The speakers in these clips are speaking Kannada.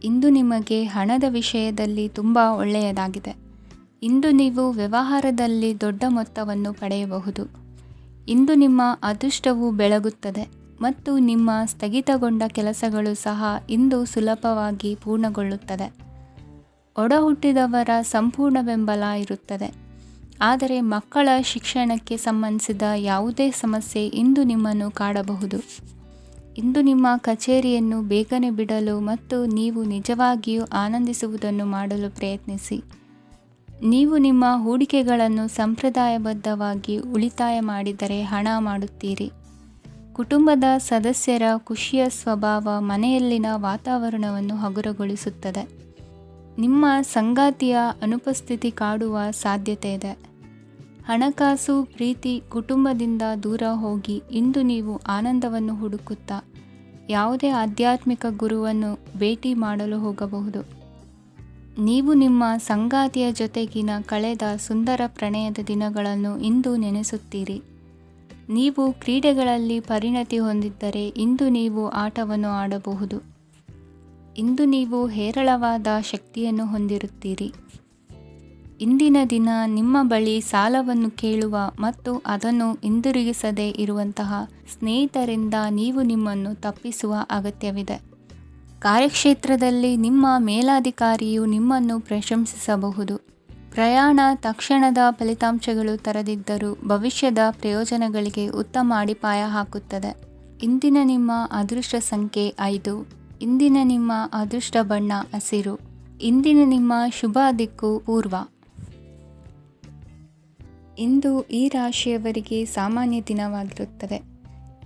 ಇಂದು ನಿಮಗೆ ಹಣದ ವಿಷಯದಲ್ಲಿ ತುಂಬ ಒಳ್ಳೆಯದಾಗಿದೆ. ಇಂದು ನೀವು ವ್ಯವಹಾರದಲ್ಲಿ ದೊಡ್ಡ ಮೊತ್ತವನ್ನು ಪಡೆಯಬಹುದು. ಇಂದು ನಿಮ್ಮ ಅದೃಷ್ಟವು ಬೆಳಗುತ್ತದೆ ಮತ್ತು ನಿಮ್ಮ ಸ್ಥಗಿತಗೊಂಡ ಕೆಲಸಗಳು ಸಹ ಇಂದು ಸುಲಭವಾಗಿ ಪೂರ್ಣಗೊಳ್ಳುತ್ತದೆ. ಒಡಹುಟ್ಟಿದವರ ಸಂಪೂರ್ಣ ಬೆಂಬಲ ಇರುತ್ತದೆ. ಆದರೆ ಮಕ್ಕಳ ಶಿಕ್ಷಣಕ್ಕೆ ಸಂಬಂಧಿಸಿದ ಯಾವುದೇ ಸಮಸ್ಯೆ ಇಂದು ನಿಮ್ಮನ್ನು ಕಾಡಬಹುದು. ಇಂದು ನಿಮ್ಮ ಕಚೇರಿಯನ್ನು ಬೇಗನೆ ಬಿಡಲು ಮತ್ತು ನೀವು ನಿಜವಾಗಿಯೂ ಆನಂದಿಸುವುದನ್ನು ಮಾಡಲು ಪ್ರಯತ್ನಿಸಿ. ನೀವು ನಿಮ್ಮ ಹೂಡಿಕೆಗಳನ್ನು ಸಂಪ್ರದಾಯಬದ್ಧವಾಗಿ ಉಳಿತಾಯ ಮಾಡಿದರೆ ಹಣ ಮಾಡುತ್ತೀರಿ. ಕುಟುಂಬದ ಸದಸ್ಯರ ಖುಷಿಯ ಸ್ವಭಾವ ಮನೆಯಲ್ಲಿನ ವಾತಾವರಣವನ್ನು ಹಗುರಗೊಳಿಸುತ್ತದೆ. ನಿಮ್ಮ ಸಂಗಾತಿಯ ಅನುಪಸ್ಥಿತಿ ಕಾಡುವ ಸಾಧ್ಯತೆ ಇದೆ. ಹಣಕಾಸು, ಪ್ರೀತಿ, ಕುಟುಂಬದಿಂದ ದೂರ ಹೋಗಿ ಇಂದು ನೀವು ಆನಂದವನ್ನು ಹುಡುಕುತ್ತಾ ಯಾವುದೇ ಆಧ್ಯಾತ್ಮಿಕ ಗುರುವನ್ನು ಭೇಟಿ ಮಾಡಲು ಹೋಗಬಹುದು. ನೀವು ನಿಮ್ಮ ಸಂಗಾತಿಯ ಜೊತೆಗಿನ ಕಳೆದ ಸುಂದರ ಪ್ರಣಯದ ದಿನಗಳನ್ನು ಇಂದು ನೆನೆಸುತ್ತೀರಿ. ನೀವು ಕ್ರೀಡೆಗಳಲ್ಲಿ ಪರಿಣತಿ ಹೊಂದಿದ್ದರೆ ಇಂದು ನೀವು ಆಟವನ್ನು ಆಡಬಹುದು. ಇಂದು ನೀವು ಹೇರಳವಾದ ಶಕ್ತಿಯನ್ನು ಹೊಂದಿರುತ್ತೀರಿ. ಇಂದಿನ ದಿನ ನಿಮ್ಮ ಬಳಿ ಸಾಲವನ್ನು ಕೇಳುವ ಮತ್ತು ಅದನ್ನು ಹಿಂದಿರುಗಿಸದೇ ಇರುವಂತಹ ಸ್ನೇಹಿತರಿಂದ ನೀವು ನಿಮ್ಮನ್ನು ತಪ್ಪಿಸುವ ಅಗತ್ಯವಿದೆ. ಕಾರ್ಯಕ್ಷೇತ್ರದಲ್ಲಿ ನಿಮ್ಮ ಮೇಲಾಧಿಕಾರಿಯು ನಿಮ್ಮನ್ನು ಪ್ರಶಂಸಿಸಬಹುದು. ಪ್ರಯಾಣ ತಕ್ಷಣದ ಫಲಿತಾಂಶಗಳು ತರದಿದ್ದರೂ ಭವಿಷ್ಯದ ಪ್ರಯೋಜನಗಳಿಗೆ ಉತ್ತಮ ಅಡಿಪಾಯ ಹಾಕುತ್ತದೆ. ಇಂದಿನ ನಿಮ್ಮ ಅದೃಷ್ಟ ಸಂಖ್ಯೆ 5. ಇಂದಿನ ನಿಮ್ಮ ಅದೃಷ್ಟ ಬಣ್ಣ ಹಸಿರು. ಇಂದಿನ ನಿಮ್ಮ ಶುಭ ದಿಕ್ಕು ಪೂರ್ವ. ಇಂದು ಈ ರಾಶಿಯವರಿಗೆ ಸಾಮಾನ್ಯ ದಿನವಾಗಿರುತ್ತದೆ.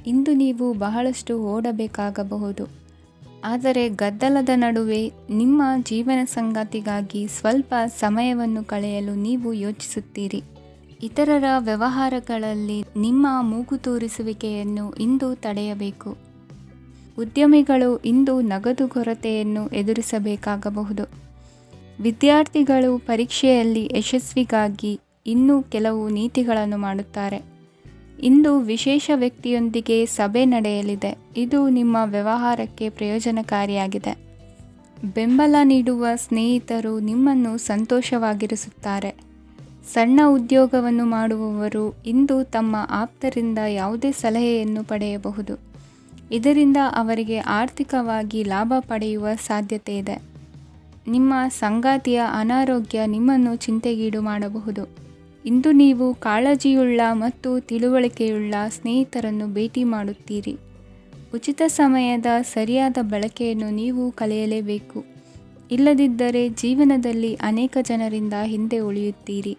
ಇಂದು ನೀವು ಬಹಳಷ್ಟು ಓಡಬೇಕಾಗಬಹುದು. ಆದರೆ ಗದ್ದಲದ ನಡುವೆ ನಿಮ್ಮ ಜೀವನ ಸಂಗಾತಿಗಾಗಿ ಸ್ವಲ್ಪ ಸಮಯವನ್ನು ಕಳೆಯಲು ನೀವು ಯೋಚಿಸುತ್ತೀರಿ. ಇತರರ ವ್ಯವಹಾರಗಳಲ್ಲಿ ನಿಮ್ಮ ಮೂಗು ತೂರಿಸುವಿಕೆಯನ್ನು ಇಂದು ತಡೆಯಬೇಕು. ಉದ್ಯಮಿಗಳು ಇಂದು ನಗದು ಕೊರತೆಯನ್ನು ಎದುರಿಸಬೇಕಾಗಬಹುದು. ವಿದ್ಯಾರ್ಥಿಗಳು ಪರೀಕ್ಷೆಯಲ್ಲಿ ಯಶಸ್ವಿಗಾಗಿ ಇನ್ನೂ ಕೆಲವು ನೀತಿಗಳನ್ನು ಮಾಡುತ್ತಾರೆ. ಇಂದು ವಿಶೇಷ ವ್ಯಕ್ತಿಯೊಂದಿಗೆ ಸಭೆ ನಡೆಯಲಿದೆ. ಇದು ನಿಮ್ಮ ವ್ಯವಹಾರಕ್ಕೆ ಪ್ರಯೋಜನಕಾರಿಯಾಗಿದೆ. ಬೆಂಬಲ ನೀಡುವ ಸ್ನೇಹಿತರು ನಿಮ್ಮನ್ನು ಸಂತೋಷವಾಗಿರಿಸುತ್ತಾರೆ. ಸಣ್ಣ ಉದ್ಯೋಗವನ್ನು ಮಾಡುವವರು ಇಂದು ತಮ್ಮ ಆಪ್ತರಿಂದ ಯಾವುದೇ ಸಲಹೆಯನ್ನು ಪಡೆಯಬಹುದು. ಇದರಿಂದ ಅವರಿಗೆ ಆರ್ಥಿಕವಾಗಿ ಲಾಭ ಪಡೆಯುವ ಸಾಧ್ಯತೆ ಇದೆ. ನಿಮ್ಮ ಸಂಗಾತಿಯ ಅನಾರೋಗ್ಯ ನಿಮ್ಮನ್ನು ಚಿಂತೆಗೀಡು ಮಾಡಬಹುದು. ಇಂದು ನೀವು ಕಾಳಜಿಯುಳ್ಳ ಮತ್ತು ತಿಳುವಳಿಕೆಯುಳ್ಳ ಸ್ನೇಹಿತರನ್ನು ಭೇಟಿ ಮಾಡುತ್ತೀರಿ. ಉಚಿತ ಸಮಯದ ಸರಿಯಾದ ಬಳಕೆಯನ್ನು ನೀವು ಕಲಿಯಲೇಬೇಕು. ಇಲ್ಲದಿದ್ದರೆ ಜೀವನದಲ್ಲಿ ಅನೇಕ ಜನರಿಂದ ಹಿಂದೆ ಉಳಿಯುತ್ತೀರಿ.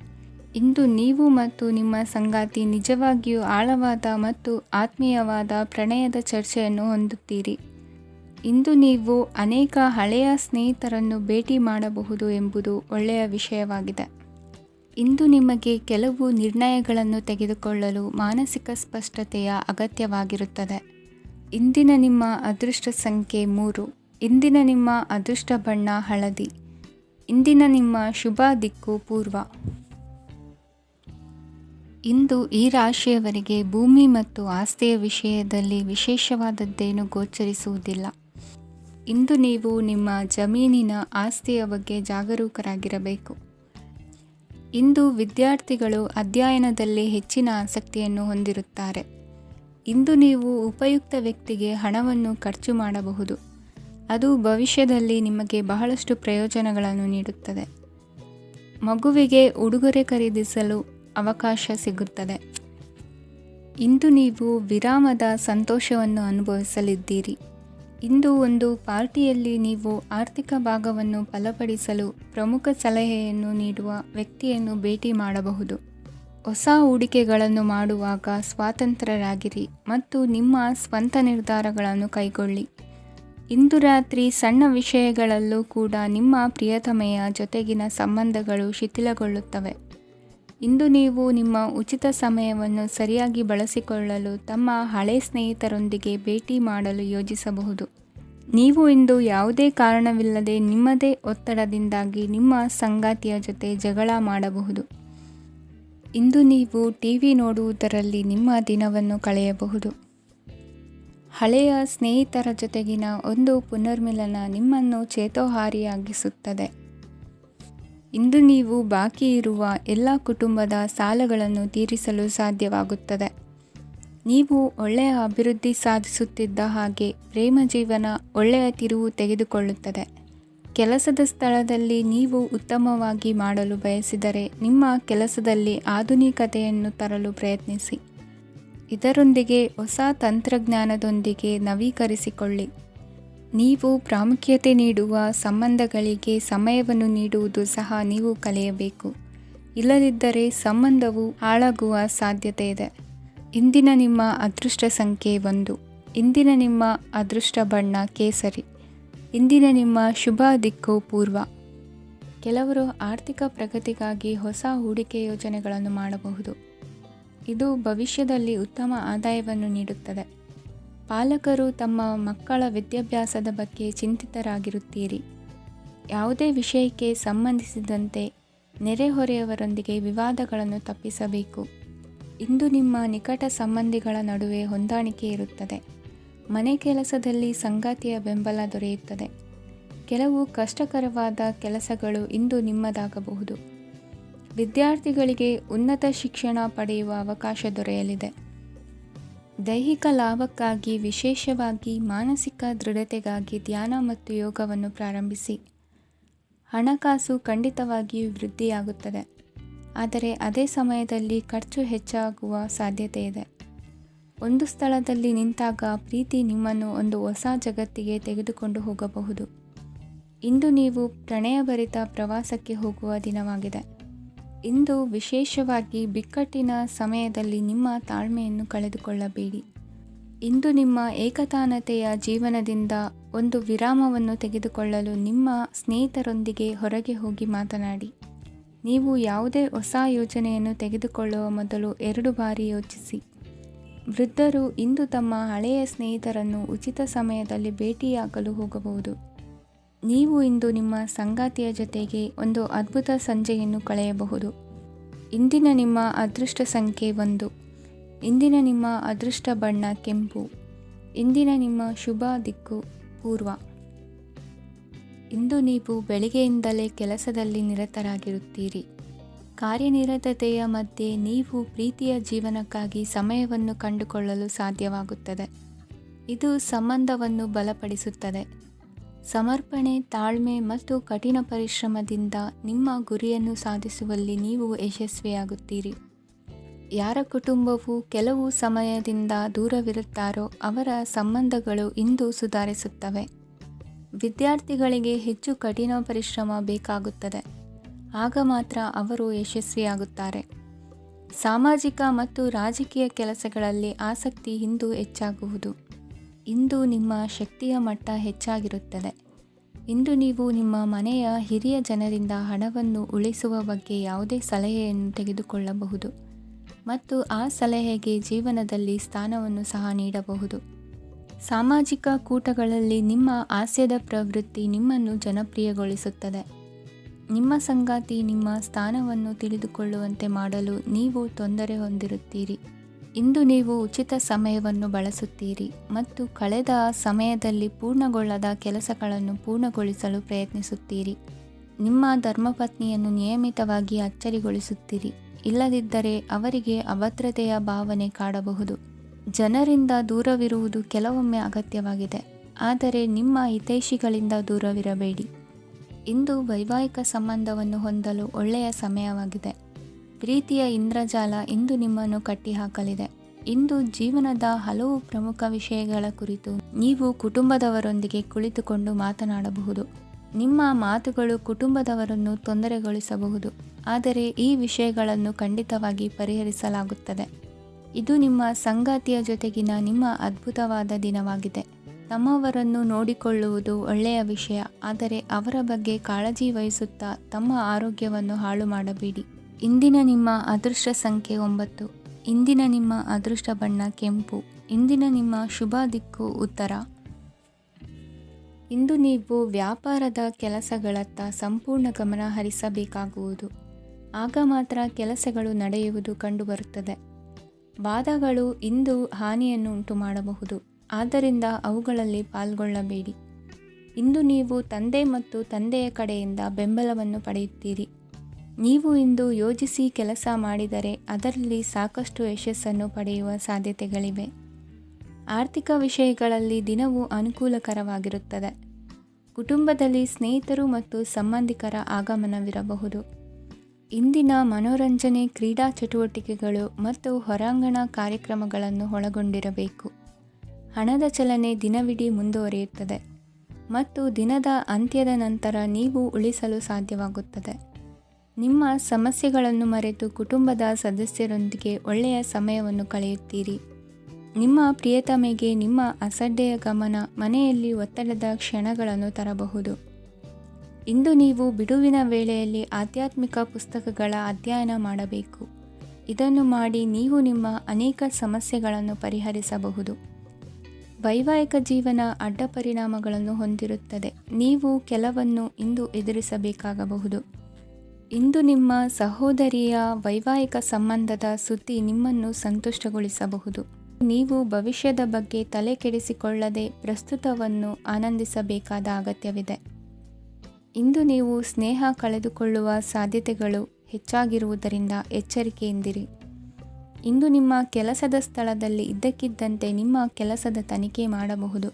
ಇಂದು ನೀವು ಮತ್ತು ನಿಮ್ಮ ಸಂಗಾತಿ ನಿಜವಾಗಿಯೂ ಆಳವಾದ ಮತ್ತು ಆತ್ಮೀಯವಾದ ಪ್ರಣಯದ ಚರ್ಚೆಯನ್ನು ಹೊಂದುತ್ತೀರಿ. ಇಂದು ನೀವು ಅನೇಕ ಹಳೆಯ ಸ್ನೇಹಿತರನ್ನು ಭೇಟಿ ಮಾಡಬಹುದು ಎಂಬುದು ಒಳ್ಳೆಯ ವಿಷಯವಾಗಿದೆ. ಇಂದು ನಿಮಗೆ ಕೆಲವು ನಿರ್ಣಯಗಳನ್ನು ತೆಗೆದುಕೊಳ್ಳಲು ಮಾನಸಿಕ ಸ್ಪಷ್ಟತೆಯ ಅಗತ್ಯವಾಗಿರುತ್ತದೆ. ಇಂದಿನ ನಿಮ್ಮ ಅದೃಷ್ಟ ಸಂಖ್ಯೆ 3. ಇಂದಿನ ನಿಮ್ಮ ಅದೃಷ್ಟ ಬಣ್ಣ ಹಳದಿ. ಇಂದಿನ ನಿಮ್ಮ ಶುಭ ದಿಕ್ಕು ಪೂರ್ವ. ಇಂದು ಈ ರಾಶಿಯವರಿಗೆ ಭೂಮಿ ಮತ್ತು ಆಸ್ತಿಯ ವಿಷಯದಲ್ಲಿ ವಿಶೇಷವಾದದ್ದೇನು ಗೋಚರಿಸುವುದಿಲ್ಲ. ಇಂದು ನೀವು ನಿಮ್ಮ ಜಮೀನಿನ ಆಸ್ತಿಯ ಬಗ್ಗೆ ಜಾಗರೂಕರಾಗಿರಬೇಕು. ಇಂದು ವಿದ್ಯಾರ್ಥಿಗಳು ಅಧ್ಯಯನದಲ್ಲಿ ಹೆಚ್ಚಿನ ಆಸಕ್ತಿಯನ್ನು ಹೊಂದಿರುತ್ತಾರೆ. ಇಂದು ನೀವು ಉಪಯುಕ್ತ ವ್ಯಕ್ತಿಗೆ ಹಣವನ್ನು ಖರ್ಚು ಮಾಡಬಹುದು. ಅದು ಭವಿಷ್ಯದಲ್ಲಿ ನಿಮಗೆ ಬಹಳಷ್ಟು ಪ್ರಯೋಜನಗಳನ್ನು ನೀಡುತ್ತದೆ. ಮಗುವಿಗೆ ಉಡುಗೊರೆ ಖರೀದಿಸಲು ಅವಕಾಶ ಸಿಗುತ್ತದೆ. ಇಂದು ನೀವು ವಿರಾಮದ ಸಂತೋಷವನ್ನು ಅನುಭವಿಸಲಿದ್ದೀರಿ. ಇಂದು ಒಂದು ಪಾರ್ಟಿಯಲ್ಲಿ ನೀವು ಆರ್ಥಿಕ ಭಾಗವನ್ನು ಬಲಪಡಿಸಲು ಪ್ರಮುಖ ಸಲಹೆಯನ್ನು ನೀಡುವ ವ್ಯಕ್ತಿಯನ್ನು ಭೇಟಿ ಮಾಡಬಹುದು. ಹೊಸ ಹೂಡಿಕೆಗಳನ್ನು ಮಾಡುವಾಗ ಸ್ವಾತಂತ್ರ್ಯರಾಗಿರಿ ಮತ್ತು ನಿಮ್ಮ ಸ್ವಂತ ನಿರ್ಧಾರಗಳನ್ನು ಕೈಗೊಳ್ಳಿ. ಇಂದು ರಾತ್ರಿ ಸಣ್ಣ ವಿಷಯಗಳಲ್ಲೂ ಕೂಡ ನಿಮ್ಮ ಪ್ರಿಯತಮೆಯ ಜೊತೆಗಿನ ಸಂಬಂಧಗಳು ಶಿಥಿಲಗೊಳ್ಳುತ್ತವೆ. ಇಂದು ನೀವು ನಿಮ್ಮ ಉಚಿತ ಸಮಯವನ್ನು ಸರಿಯಾಗಿ ಬಳಸಿಕೊಳ್ಳಲು ತಮ್ಮ ಹಳೆ ಸ್ನೇಹಿತರೊಂದಿಗೆ ಭೇಟಿ ಮಾಡಲು ಯೋಜಿಸಬಹುದು. ನೀವು ಇಂದು ಯಾವುದೇ ಕಾರಣವಿಲ್ಲದೆ ನಿಮ್ಮದೇ ಒತ್ತಡದಿಂದಾಗಿ ನಿಮ್ಮ ಸಂಗಾತಿಯ ಜೊತೆ ಜಗಳ ಮಾಡಬಹುದು. ಇಂದು ನೀವು ಟಿವಿ ನೋಡುವುದರಲ್ಲಿ ನಿಮ್ಮ ದಿನವನ್ನು ಕಳೆಯಬಹುದು. ಹಳೆಯ ಸ್ನೇಹಿತರ ಜೊತೆಗಿನ ಒಂದು ಪುನರ್ಮಿಲನ ನಿಮ್ಮನ್ನು ಚೇತೋಹಾರಿಯಾಗಿಸುತ್ತದೆ. ಇಂದು ನೀವು ಬಾಕಿ ಇರುವ ಎಲ್ಲ ಕುಟುಂಬದ ಸಾಲಗಳನ್ನು ತೀರಿಸಲು ಸಾಧ್ಯವಾಗುತ್ತದೆ. ನೀವು ಒಳ್ಳೆಯ ಅಭಿವೃದ್ಧಿ ಸಾಧಿಸುತ್ತಿದ್ದ ಹಾಗೆ ಪ್ರೇಮ ಜೀವನ ಒಳ್ಳೆಯ ತಿರುವು ತೆಗೆದುಕೊಳ್ಳುತ್ತದೆ. ಕೆಲಸದ ಸ್ಥಳದಲ್ಲಿ ನೀವು ಉತ್ತಮವಾಗಿ ಮಾಡಲು ಬಯಸಿದರೆ ನಿಮ್ಮ ಕೆಲಸದಲ್ಲಿ ಆಧುನಿಕತೆಯನ್ನು ತರಲು ಪ್ರಯತ್ನಿಸಿ. ಇದರೊಂದಿಗೆ ಹೊಸ ತಂತ್ರಜ್ಞಾನದೊಂದಿಗೆ ನವೀಕರಿಸಿಕೊಳ್ಳಿ. ನೀವು ಪ್ರಾಮುಖ್ಯತೆ ನೀಡುವ ಸಂಬಂಧಗಳಿಗೆ ಸಮಯವನ್ನು ನೀಡುವುದು ಸಹ ನೀವು ಕಲಿಯಬೇಕು. ಇಲ್ಲದಿದ್ದರೆ ಸಂಬಂಧವು ಹಾಳಾಗುವ ಸಾಧ್ಯತೆ ಇದೆ. ಇಂದಿನ ನಿಮ್ಮ ಅದೃಷ್ಟ ಸಂಖ್ಯೆ 1. ಇಂದಿನ ನಿಮ್ಮ ಅದೃಷ್ಟ ಬಣ್ಣ ಕೇಸರಿ. ಇಂದಿನ ನಿಮ್ಮ ಶುಭ ದಿಕ್ಕು ಪೂರ್ವ. ಕೆಲವರು ಆರ್ಥಿಕ ಪ್ರಗತಿಗಾಗಿ ಹೊಸ ಹೂಡಿಕೆ ಯೋಜನೆಗಳನ್ನು ಮಾಡಬಹುದು. ಇದು ಭವಿಷ್ಯದಲ್ಲಿ ಉತ್ತಮ ಆದಾಯವನ್ನು ನೀಡುತ್ತದೆ. ಪಾಲಕರು ತಮ್ಮ ಮಕ್ಕಳ ವಿದ್ಯಾಭ್ಯಾಸದ ಬಗ್ಗೆ ಚಿಂತಿತರಾಗಿರುತ್ತೀರಿ. ಯಾವುದೇ ವಿಷಯಕ್ಕೆ ಸಂಬಂಧಿಸಿದಂತೆ ನೆರೆಹೊರೆಯವರೊಂದಿಗೆ ವಿವಾದಗಳನ್ನು ತಪ್ಪಿಸಬೇಕು. ಇಂದು ನಿಮ್ಮ ನಿಕಟ ಸಂಬಂಧಿಗಳ ನಡುವೆ ಹೊಂದಾಣಿಕೆ ಇರುತ್ತದೆ. ಮನೆ ಕೆಲಸದಲ್ಲಿ ಸಂಗಾತಿಯ ಬೆಂಬಲ ದೊರೆಯುತ್ತದೆ. ಕೆಲವು ಕಷ್ಟಕರವಾದ ಕೆಲಸಗಳು ಇಂದು ನಿಮ್ಮದಾಗಬಹುದು. ವಿದ್ಯಾರ್ಥಿಗಳಿಗೆ ಉನ್ನತ ಶಿಕ್ಷಣ ಪಡೆಯುವ ಅವಕಾಶ ದೊರೆಯಲಿದೆ. ದೈಹಿಕ ಲಾಭಕ್ಕಾಗಿ, ವಿಶೇಷವಾಗಿ ಮಾನಸಿಕ ದೃಢತೆಗಾಗಿ ಧ್ಯಾನ ಮತ್ತು ಯೋಗವನ್ನು ಪ್ರಾರಂಭಿಸಿ. ಹಣಕಾಸು ಖಂಡಿತವಾಗಿಯೂ ವೃದ್ಧಿಯಾಗುತ್ತದೆ, ಆದರೆ ಅದೇ ಸಮಯದಲ್ಲಿ ಖರ್ಚು ಹೆಚ್ಚಾಗುವ ಸಾಧ್ಯತೆ ಇದೆ. ಒಂದು ಸ್ಥಳದಲ್ಲಿ ನಿಂತಾಗ ಪ್ರೀತಿ ನಿಮ್ಮನ್ನು ಒಂದು ಹೊಸ ಜಗತ್ತಿಗೆ ತೆಗೆದುಕೊಂಡು ಹೋಗಬಹುದು. ಇಂದು ನೀವು ಪ್ರಣಯಭರಿತ ಪ್ರವಾಸಕ್ಕೆ ಹೋಗುವ ದಿನವಾಗಿದೆ. ಇಂದು ವಿಶೇಷವಾಗಿ ಬಿಕ್ಕಟ್ಟಿನ ಸಮಯದಲ್ಲಿ ನಿಮ್ಮ ತಾಳ್ಮೆಯನ್ನು ಕಳೆದುಕೊಳ್ಳಬೇಡಿ. ಇಂದು ನಿಮ್ಮ ಏಕತಾನತೆಯ ಜೀವನದಿಂದ ಒಂದು ವಿರಾಮವನ್ನು ತೆಗೆದುಕೊಳ್ಳಲು ನಿಮ್ಮ ಸ್ನೇಹಿತರೊಂದಿಗೆ ಹೊರಗೆ ಹೋಗಿ ಮಾತನಾಡಿ. ನೀವು ಯಾವುದೇ ಹೊಸ ಯೋಜನೆಯನ್ನು ತೆಗೆದುಕೊಳ್ಳುವ ಮೊದಲು 2 ಬಾರಿ ಯೋಚಿಸಿ. ವೃದ್ಧರು ಇಂದು ತಮ್ಮ ಹಳೆಯ ಸ್ನೇಹಿತರನ್ನು ಉಚಿತ ಸಮಯದಲ್ಲಿ ಭೇಟಿಯಾಗಲು ಹೋಗಬಹುದು. ನೀವು ಇಂದು ನಿಮ್ಮ ಸಂಗಾತಿಯ ಜೊತೆಗೆ ಒಂದು ಅದ್ಭುತ ಸಂಜೆಯನ್ನು ಕಳೆಯಬಹುದು. ಇಂದಿನ ನಿಮ್ಮ ಅದೃಷ್ಟ ಸಂಖ್ಯೆ 1. ಇಂದಿನ ನಿಮ್ಮ ಅದೃಷ್ಟ ಬಣ್ಣ ಕೆಂಪು. ಇಂದಿನ ನಿಮ್ಮ ಶುಭ ದಿಕ್ಕು ಪೂರ್ವ. ಇಂದು ನೀವು ಬೆಳಿಗ್ಗೆಯಿಂದಲೇ ಕೆಲಸದಲ್ಲಿ ನಿರತರಾಗಿರುತ್ತೀರಿ. ಕಾರ್ಯನಿರತತೆಯ ಮಧ್ಯೆ ನೀವು ಪ್ರೀತಿಯ ಜೀವನಕ್ಕಾಗಿ ಸಮಯವನ್ನು ಕಂಡುಕೊಳ್ಳಲು ಸಾಧ್ಯವಾಗುತ್ತದೆ. ಇದು ಸಂಬಂಧವನ್ನು ಬಲಪಡಿಸುತ್ತದೆ. ಸಮರ್ಪಣೆ, ತಾಳ್ಮೆ ಮತ್ತು ಕಠಿಣ ಪರಿಶ್ರಮದಿಂದ ನಿಮ್ಮ ಗುರಿಯನ್ನು ಸಾಧಿಸುವಲ್ಲಿ ನೀವು ಯಶಸ್ವಿಯಾಗುತ್ತೀರಿ. ಯಾರ ಕುಟುಂಬವು ಕೆಲವು ಸಮಯದಿಂದ ದೂರವಿರುತ್ತಾರೋ ಅವರ ಸಂಬಂಧಗಳು ಇಂದು ಸುಧಾರಿಸುತ್ತವೆ. ವಿದ್ಯಾರ್ಥಿಗಳಿಗೆ ಹೆಚ್ಚು ಕಠಿಣ ಪರಿಶ್ರಮ ಬೇಕಾಗುತ್ತದೆ. ಆಗ ಮಾತ್ರ ಅವರು ಯಶಸ್ವಿಯಾಗುತ್ತಾರೆ. ಸಾಮಾಜಿಕ ಮತ್ತು ರಾಜಕೀಯ ಕೆಲಸಗಳಲ್ಲಿ ಆಸಕ್ತಿ ಇಂದು ಹೆಚ್ಚಾಗುವುದು. ಇಂದು ನಿಮ್ಮ ಶಕ್ತಿಯ ಮಟ್ಟ ಹೆಚ್ಚಾಗಿರುತ್ತದೆ. ಇಂದು ನೀವು ನಿಮ್ಮ ಮನೆಯ ಹಿರಿಯ ಜನರಿಂದ ಹಣವನ್ನು ಉಳಿಸುವ ಬಗ್ಗೆ ಯಾವುದೇ ಸಲಹೆಯನ್ನು ತೆಗೆದುಕೊಳ್ಳಬಹುದು ಮತ್ತು ಆ ಸಲಹೆಗೆ ಜೀವನದಲ್ಲಿ ಸ್ಥಾನವನ್ನು ಸಹ ನೀಡಬಹುದು. ಸಾಮಾಜಿಕ ಕೂಟಗಳಲ್ಲಿ ನಿಮ್ಮ ಹಾಸ್ಯದ ಪ್ರವೃತ್ತಿ ನಿಮ್ಮನ್ನು ಜನಪ್ರಿಯಗೊಳಿಸುತ್ತದೆ. ನಿಮ್ಮ ಸಂಗಾತಿ ನಿಮ್ಮ ಸ್ಥಾನವನ್ನು ತಿಳಿದುಕೊಳ್ಳುವಂತೆ ಮಾಡಲು ನೀವು ತೊಂದರೆ ಹೊಂದಿರುತ್ತೀರಿ. ಇಂದು ನೀವು ಉಚಿತ ಸಮಯವನ್ನು ಬಳಸುತ್ತೀರಿ ಮತ್ತು ಕಳೆದ ಸಮಯದಲ್ಲಿ ಪೂರ್ಣಗೊಳ್ಳದ ಕೆಲಸಗಳನ್ನು ಪೂರ್ಣಗೊಳಿಸಲು ಪ್ರಯತ್ನಿಸುತ್ತೀರಿ. ನಿಮ್ಮ ಧರ್ಮಪತ್ನಿಯನ್ನು ನಿಯಮಿತವಾಗಿ ಅಚ್ಚರಿಗೊಳಿಸುತ್ತೀರಿ. ಇಲ್ಲದಿದ್ದರೆ ಅವರಿಗೆ ಅಭದ್ರತೆಯ ಭಾವನೆ ಕಾಡಬಹುದು. ಜನರಿಂದ ದೂರವಿರುವುದು ಕೆಲವೊಮ್ಮೆ ಅಗತ್ಯವಾಗಿದೆ, ಆದರೆ ನಿಮ್ಮ ಹಿತೈಷಿಗಳಿಂದ ದೂರವಿರಬೇಡಿ. ಇಂದು ವೈವಾಹಿಕ ಸಂಬಂಧವನ್ನು ಹೊಂದಲು ಒಳ್ಳೆಯ ಸಮಯವಾಗಿದೆ. ಪ್ರೀತಿಯ ಇಂದ್ರಜಾಲ ಇಂದು ನಿಮ್ಮನ್ನು ಕಟ್ಟಿಹಾಕಲಿದೆ. ಇಂದು ಜೀವನದ ಹಲವು ಪ್ರಮುಖ ವಿಷಯಗಳ ಕುರಿತು ನೀವು ಕುಟುಂಬದವರೊಂದಿಗೆ ಕುಳಿತುಕೊಂಡು ಮಾತನಾಡಬಹುದು. ನಿಮ್ಮ ಮಾತುಗಳು ಕುಟುಂಬದವರನ್ನು ತೊಂದರೆಗೊಳಿಸಬಹುದು, ಆದರೆ ಈ ವಿಷಯಗಳನ್ನು ಖಂಡಿತವಾಗಿ ಪರಿಹರಿಸಲಾಗುತ್ತದೆ. ಇದು ನಿಮ್ಮ ಸಂಗಾತಿಯ ಜೊತೆಗಿನ ನಿಮ್ಮ ಅದ್ಭುತವಾದ ದಿನವಾಗಿದೆ. ತಮ್ಮವರನ್ನು ನೋಡಿಕೊಳ್ಳುವುದು ಒಳ್ಳೆಯ ವಿಷಯ, ಆದರೆ ಅವರ ಬಗ್ಗೆ ಕಾಳಜಿ ವಹಿಸುತ್ತಾ ತಮ್ಮ ಆರೋಗ್ಯವನ್ನು ಹಾಳು ಮಾಡಬೇಡಿ. ಇಂದಿನ ನಿಮ್ಮ ಅದೃಷ್ಟ ಸಂಖ್ಯೆ 9. ಇಂದಿನ ನಿಮ್ಮ ಅದೃಷ್ಟ ಬಣ್ಣ ಕೆಂಪು. ಇಂದಿನ ನಿಮ್ಮ ಶುಭ ದಿಕ್ಕು ಉತ್ತರ. ಇಂದು ನೀವು ವ್ಯಾಪಾರದ ಕೆಲಸಗಳತ್ತ ಸಂಪೂರ್ಣ ಗಮನ ಹರಿಸಬೇಕಾಗುವುದು. ಆಗ ಮಾತ್ರ ಕೆಲಸಗಳು ನಡೆಯುವುದು ಕಂಡುಬರುತ್ತದೆ. ವಾದಗಳು ಇಂದು ಹಾನಿಯನ್ನು ಉಂಟು ಮಾಡಬಹುದು, ಆದ್ದರಿಂದ ಅವುಗಳಲ್ಲಿ ಪಾಲ್ಗೊಳ್ಳಬೇಡಿ. ಇಂದು ನೀವು ತಂದೆ ಮತ್ತು ತಂದೆಯ ಕಡೆಯಿಂದ ಬೆಂಬಲವನ್ನು ಪಡೆಯುತ್ತೀರಿ. ನೀವು ಇಂದು ಯೋಜಿಸಿ ಕೆಲಸ ಮಾಡಿದರೆ ಅದರಲ್ಲಿ ಸಾಕಷ್ಟು ಯಶಸ್ಸನ್ನು ಪಡೆಯುವ ಸಾಧ್ಯತೆಗಳಿವೆ. ಆರ್ಥಿಕ ವಿಷಯಗಳಲ್ಲಿ ದಿನವೂ ಅನುಕೂಲಕರವಾಗಿರುತ್ತದೆ. ಕುಟುಂಬದಲ್ಲಿ ಸ್ನೇಹಿತರು ಮತ್ತು ಸಂಬಂಧಿಕರ ಆಗಮನವಿರಬಹುದು. ಇಂದಿನ ಮನೋರಂಜನೆ ಕ್ರೀಡಾ ಚಟುವಟಿಕೆಗಳು ಮತ್ತು ಹೊರಾಂಗಣ ಕಾರ್ಯಕ್ರಮಗಳನ್ನು ಒಳಗೊಂಡಿರಬೇಕು. ಹಣದ ಚಲನೆ ದಿನವಿಡೀ ಮುಂದುವರಿಯುತ್ತದೆ ಮತ್ತು ದಿನದ ಅಂತ್ಯದ ನಂತರ ನೀವು ಉಳಿಸಲು ಸಾಧ್ಯವಾಗುತ್ತದೆ. ನಿಮ್ಮ ಸಮಸ್ಯೆಗಳನ್ನು ಮರೆತು ಕುಟುಂಬದ ಸದಸ್ಯರೊಂದಿಗೆ ಒಳ್ಳೆಯ ಸಮಯವನ್ನು ಕಳೆಯುತ್ತೀರಿ. ನಿಮ್ಮ ಪ್ರಿಯತಮೆಗೆ ನಿಮ್ಮ ಅಸಡ್ಡೆಯ ಗಮನ ಮನೆಯಲ್ಲಿ ಒತ್ತಡದ ಕ್ಷಣಗಳನ್ನು ತರಬಹುದು. ಇಂದು ನೀವು ಬಿಡುವಿನ ವೇಳೆಯಲ್ಲಿ ಆಧ್ಯಾತ್ಮಿಕ ಪುಸ್ತಕಗಳ ಅಧ್ಯಯನ ಮಾಡಬೇಕು. ಇದನ್ನು ಮಾಡಿ ನೀವು ನಿಮ್ಮ ಅನೇಕ ಸಮಸ್ಯೆಗಳನ್ನು ಪರಿಹರಿಸಬಹುದು. ವೈವಾಹಿಕ ಜೀವನ ಅಡ್ಡ ಪರಿಣಾಮಗಳನ್ನು ಹೊಂದಿರುತ್ತದೆ. ನೀವು ಕೆಲವನ್ನು ಇಂದು ಎದುರಿಸಬೇಕಾಗಬಹುದು. ಇಂದು ನಿಮ್ಮ ಸಹೋದರಿಯ ವೈವಾಹಿಕ ಸಂಬಂಧದ ಸುದ್ದಿ ನಿಮ್ಮನ್ನು ಸಂತುಷ್ಟಗೊಳಿಸಬಹುದು. ನೀವು ಭವಿಷ್ಯದ ಬಗ್ಗೆ ತಲೆ ಕೆಡಿಸಿಕೊಳ್ಳದೆ ಪ್ರಸ್ತುತವನ್ನು ಆನಂದಿಸಬೇಕಾದ ಅಗತ್ಯವಿದೆ. ಇಂದು ನೀವು ಸ್ನೇಹ ಕಳೆದುಕೊಳ್ಳುವ ಸಾಧ್ಯತೆಗಳು ಹೆಚ್ಚಾಗಿರುವುದರಿಂದ ಎಚ್ಚರಿಕೆಯಿಂದಿರಿ. ಇಂದು ನಿಮ್ಮ ಕೆಲಸದ ಸ್ಥಳದಲ್ಲಿ ಇದ್ದಕ್ಕಿದ್ದಂತೆ ನಿಮ್ಮ ಕೆಲಸದ ತನಿಖೆ ಮಾಡಬಹುದು.